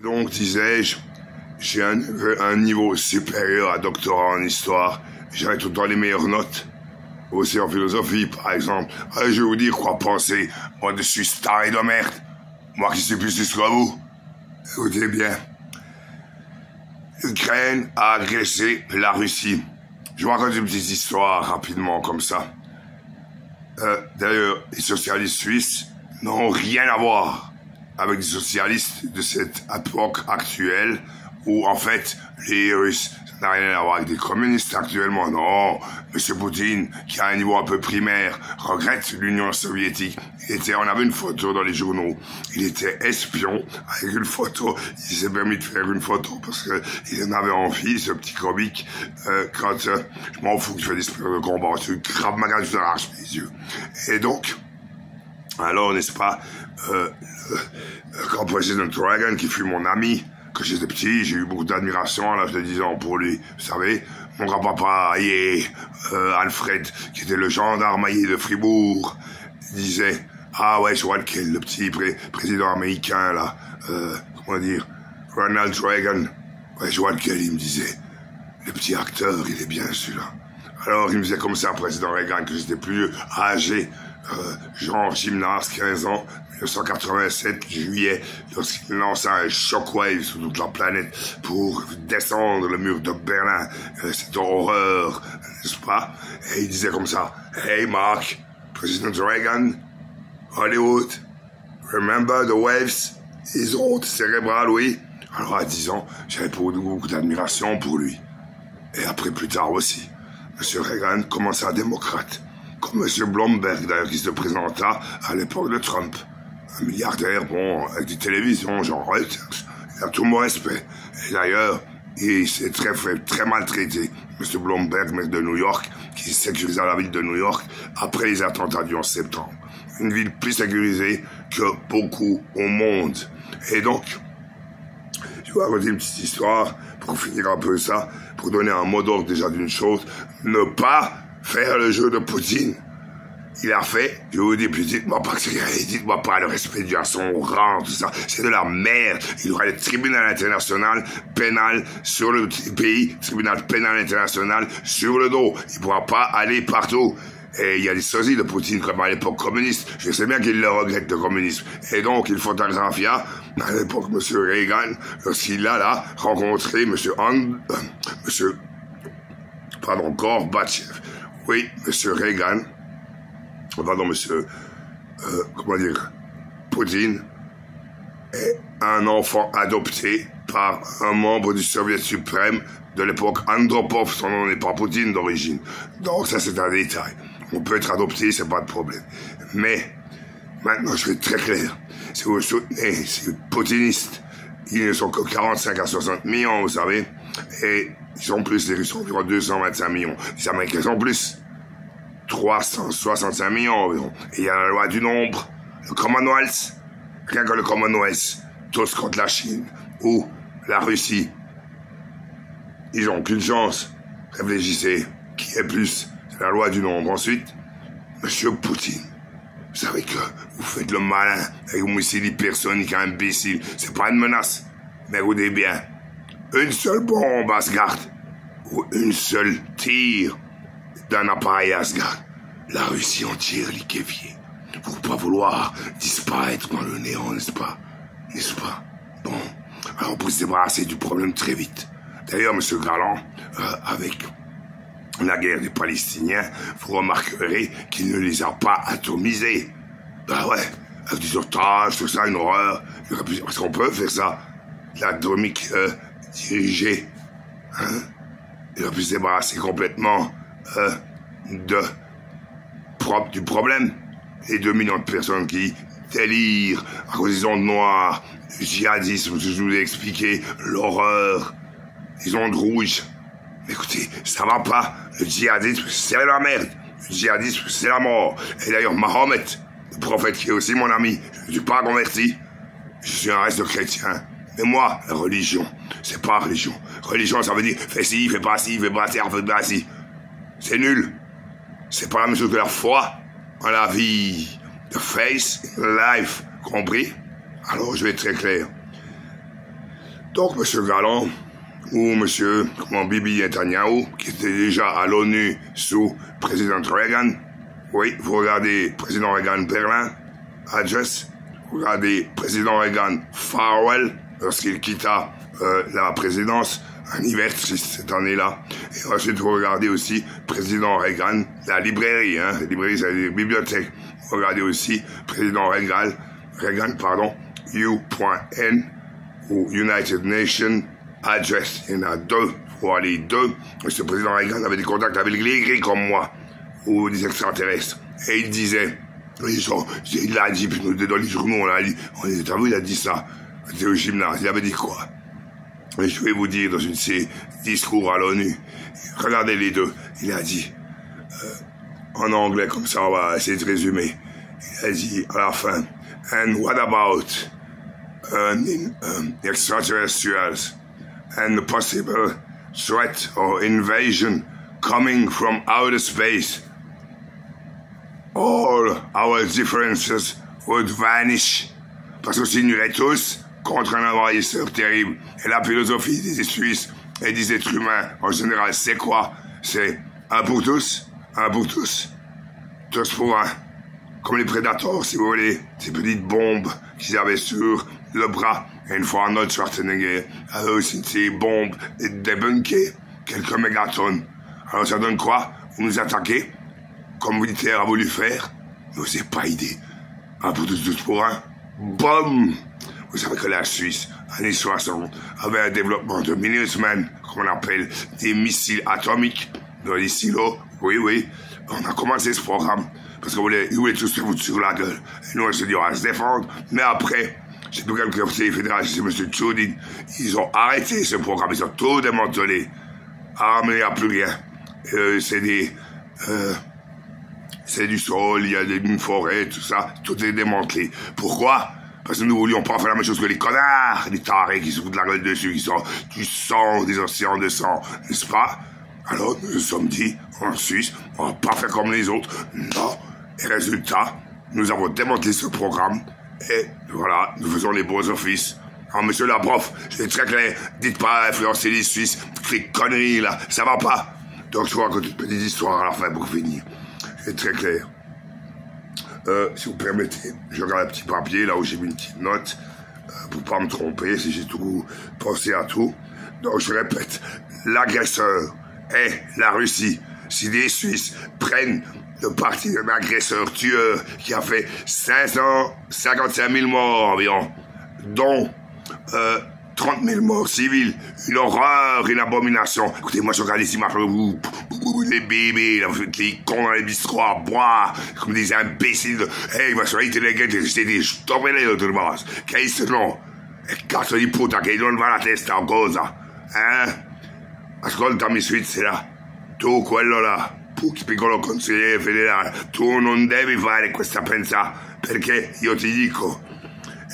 Donc, disais-je, j'ai un niveau supérieur à doctorat en histoire. J'avais tout le temps les meilleures notes. Aussi en philosophie, par exemple. Je vais vous dire quoi penser. Moi, je suis taré de merde. Moi qui sais plus que vous. Écoutez bien. L'Ukraine a agressé la Russie. Je vous raconte une petite histoire rapidement comme ça. D'ailleurs, les socialistes suisses n'ont rien à voir avec les socialistes de cette époque actuelle où, en fait, les Russes, ça n'a rien à voir avec des communistes actuellement. Non, M. Poutine, qui a un niveau un peu primaire, regrette l'Union soviétique. On avait une photo dans les journaux. Il était espion avec une photo. Il s'est permis de faire une photo parce qu'il en avait envie, ce petit comique. Je m'en fous que je fais des sports de combat. Je suis grave magan, je t'arrache les yeux. Et donc, alors, n'est-ce pas, quand président Reagan, qui fut mon ami, quand j'étais petit, j'ai eu beaucoup d'admiration à l'âge de 10 ans pour lui. Vous savez, mon grand-papa, Alfred, qui était le gendarme de Fribourg, disait, ah ouais, je vois lequel, le petit président américain, là, comment dire, Ronald Reagan. Ouais, je vois lequel, il me disait. Le petit acteur, il est bien celui-là. Alors, il me disait comme ça, président Reagan, que j'étais plus âgé, genre gymnase, 15 ans, 1987, juillet, lorsqu'il lança un shockwave sur toute la planète pour descendre le mur de Berlin, cette horreur, n'est-ce pas? Et il disait comme ça, hey Mark, President Reagan, Hollywood, remember the waves? Les ondes cérébrales, oui. Alors à 10 ans, j'avais beaucoup d'admiration pour lui. Et après, plus tard aussi, M. Reagan commença démocrate. Comme M. Bloomberg, d'ailleurs, qui se présenta à l'époque de Trump. Un milliardaire, bon, avec des télévisions, genre Reuters. Il a tout mon respect. Et d'ailleurs, il s'est très maltraité. M. Bloomberg, maire de New York, qui sécurisa la ville de New York après les attentats du 11 septembre. Une ville plus sécurisée que beaucoup au monde. Et donc, je vais raconter une petite histoire pour finir un peu ça, pour donner un mot d'ordre déjà d'une chose, ne pas faire le jeu de Poutine. Il a fait, je vous dis, puis dites-moi pas que c'est rien, dites-moi pas le respect dû à son rang, tout ça, c'est de la merde. Il y aura le tribunal international pénal sur le pays, tribunal pénal international sur le dos. Il pourra pas aller partout. Et il y a des sosies de Poutine comme à l'époque communiste. Je sais bien qu'il le regrette, le communisme. Et donc, il photographia, à l'époque, M. Reagan, lorsqu'il a là rencontré M. Gorbatchev. Oui, M. Reagan, pardon, comment dire, Poutine est un enfant adopté par un membre du Soviet suprême de l'époque, Andropov, son nom n'est pas Poutine d'origine. Donc ça c'est un détail. On peut être adopté, c'est pas de problème. Mais, maintenant je vais être très clair. Si vous soutenez ces poutinistes, ils ne sont que 45 à 60 millions, vous savez, et ils sont plus, les Russes sont environ 225 millions. Les Américains sont plus. 365 millions environ. Et il y a la loi du nombre, le Commonwealth, rien que le Commonwealth, tous contre la Chine ou la Russie. Ils n'ont qu'une chance. Réfléchissez, qui est plus? C'est la loi du nombre. Ensuite, Monsieur Poutine. Vous savez que vous faites le malin avec vos missiles hypersoniques imbéciles. C'est pas une menace. Mais écoutez bien, une seule bombe Asgard ou une seule tir d'un appareil Asgard, la Russie entière liquéfiée. Pour pas vouloir disparaître dans le néant, n'est-ce pas? N'est-ce pas? Bon, alors on peut se débarrasser du problème très vite. D'ailleurs, M. Galland, avec la guerre des Palestiniens, vous remarquerez qu'il ne les a pas atomisés. Ben ouais, avec des otages, tout ça, une horreur. Parce qu'on peut faire ça. L'atomique dirigée. Hein? Il a pu se débarrasser complètement du problème. Les 2 millions de personnes qui délirent à cause des ondes noires, du djihadisme, je vous ai expliqué, l'horreur, les ondes rouges. Mais écoutez, ça va pas. Le djihadisme, c'est la merde. Le djihadisme, c'est la mort. Et d'ailleurs, Mahomet, le prophète qui est aussi mon ami, je ne suis pas converti. Je suis un reste de chrétien. Mais moi, la religion, c'est pas religion. Religion, ça veut dire, fais ci, fais pas ci, fais pas ça, fais pas ci. C'est nul. C'est pas la même chose que la foi en la vie. The faith in life. Compris? Alors, je vais être très clair. Donc, monsieur Galland, ou monsieur, Bibi Netanyahu, qui était déjà à l'ONU sous président Reagan, oui, vous regardez président Reagan Berlin, Address, vous regardez président Reagan Farewell, lorsqu'il quitta la présidence, un hiver triste cette année-là. Et ensuite, vous regardez aussi président Reagan, la librairie, hein, la librairie, c'est la bibliothèque. Vous regardez aussi président Reagan, U.N. ou United Nations Address. Il y en a deux, faut aller deux. Ce président Reagan avait des contacts avec les gris comme moi, ou des extraterrestres. Et il disait, il l'a dit, puis nous, dans les journaux, on l'a dit, t'as vu, il a dit ça. C'était au gymnase, il avait dit quoi? Et je vais vous dire dans une de ses discours à l'ONU, regardez les deux, il a dit, en anglais comme ça, on va essayer de résumer, il a dit à la fin, and what about extraterrestrials and the possible threat or invasion coming from outer space? All our differences would vanish. Parce qu'on signerait tous contre un envahisseur terrible. Et la philosophie des Suisses et des êtres humains en général, c'est quoi? C'est un pour tous, tous pour un. Comme les prédateurs, si vous voulez, ces petites bombes qu'ils avaient sur le bras. Et une fois Arnold Schwarzenegger avait aussi ces bombes débunké quelques mégatonnes. Alors ça donne quoi? Vous nous attaquez, comme Hitler a voulu faire, mais vous n'avez pas idée. Un pour tous pour un. Boum! Vous savez que la Suisse, années 60, avait un développement de Minuteman, comme on appelle, des missiles atomiques dans les silos. Oui. On a commencé ce programme parce qu'on voulait tous se foutre sur la gueule. Et nous, on s'est dit, on va se défendre. Mais après, je sais plus quel conseiller fédéral, c'est M. Tchoudin, ils ont arrêté ce programme, ils ont tout démantelé. Ah, mais il n'y a plus rien. C'est du sol, il y a une forêt, tout ça, tout est démantelé. Pourquoi? Parce que nous voulions pas faire la même chose que les connards, les tarés qui se foutent la gueule dessus, qui sont du sang, des océans de sang, n'est-ce pas? Alors nous nous sommes dit, en Suisse, on va pas faire comme les autres. Non. Et résultat, nous avons démantelé ce programme, et voilà, nous faisons les beaux offices. Alors monsieur la prof, je vais très clair, dites pas influencer les Suisses, toutes les conneries là, ça va pas. Donc je vous raconte une petite histoire à la fin pour finir. C'est très clair. Si vous permettez, je regarde un petit papier là où j'ai mis une petite note pour pas me tromper si j'ai tout pensé à tout. Donc je répète, l'agresseur est la Russie. Si des Suisses prennent le parti d'un agresseur tueur qui a fait 555 000 morts environ, dont 30 000 morts civils, une horreur, une abomination. Écoutez, moi je regarde ici, vous, les bébés, là, les cons dans les bistrots à boire, comme des imbéciles. Hey, ma soeur, il était des stopelés de base. Qu'est-ce que non? E cazzo di puta che non va la testa o cosa? Ascoltami, Svizzera, tu quello là, piccolo consigliere federale, tu non devi fare questa pensa, perché io ti dico.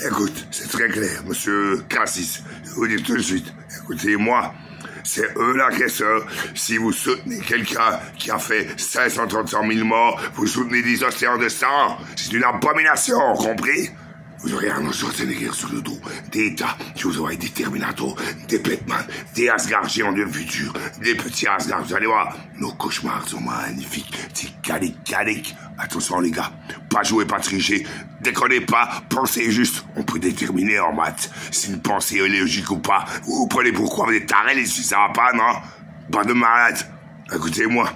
Écoute, c'est très clair, monsieur Cassis, je vais vous dire tout de suite, écoutez-moi, c'est eux l'agresseur. Si vous soutenez quelqu'un qui a fait 535 000 morts, vous soutenez des océans de sang, c'est une abomination, compris? Vous aurez un Schwarzenegger sur le dos, des tas, vous aurez des Terminators, des Batman, des Asgard géants du futur, des petits Asgard, vous allez voir, nos cauchemars sont magnifiques, c'est calique. Attention les gars, pas jouer, pas tricher, déconnez pas, pensez juste, on peut déterminer en maths si une pensée est logique ou pas. Vous prenez pourquoi vous êtes tarés si ça va pas, non? Pas de malade. Écoutez-moi.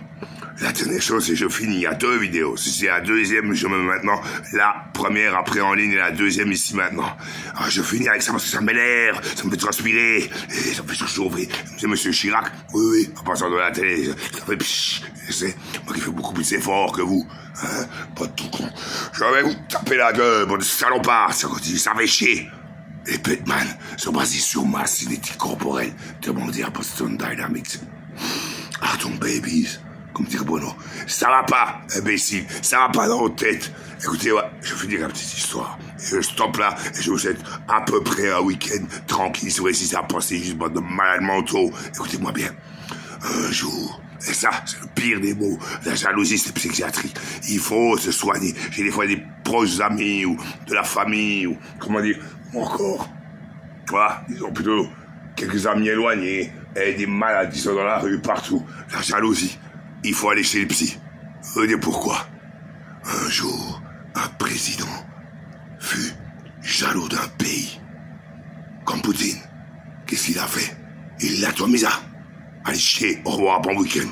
La dernière chose, c'est que je finis. Il y a 2 vidéos. Si c'est la deuxième, je mets maintenant la première après en ligne et la deuxième ici maintenant. Alors, je finis avec ça parce que ça m'énerve, ça me fait transpirer, et ça me fait chauffer. C'est monsieur Chirac. Oui, en passant de la télé, ça fait pshhh. C'est moi qui fais beaucoup plus d'efforts que vous. Hein? Pas de tout con. Je vais vous taper la gueule, bon salopard. Ça continue, ça fait chier. Les Batman sont basés sur ma cinétique corporelle. Demandez à Boston Dynamics. Arton Babies. Comme dire Bono, ça va pas, imbécile, ça va pas dans votre tête. Écoutez, ouais, je vais finir la petite histoire. Et je stoppe là, et je vous souhaite à peu près un week-end tranquille. Si vous réussissez à passer juste de malades mentaux, écoutez-moi bien. Un jour, et ça, c'est le pire des mots, la jalousie, c'est psychiatrie. Il faut se soigner. J'ai des fois des proches amis, ou de la famille, ou comment dire, ou encore, voilà, disons plutôt quelques amis éloignés, et des malades qui sont dans la rue, partout. La jalousie. Il faut aller chez le psy. Venez pourquoi? Un jour, un président fut jaloux d'un pays. Comme Poutine. Qu'est-ce qu'il a fait? Il l'a tomisé. Allez chier, au revoir, bon week-end.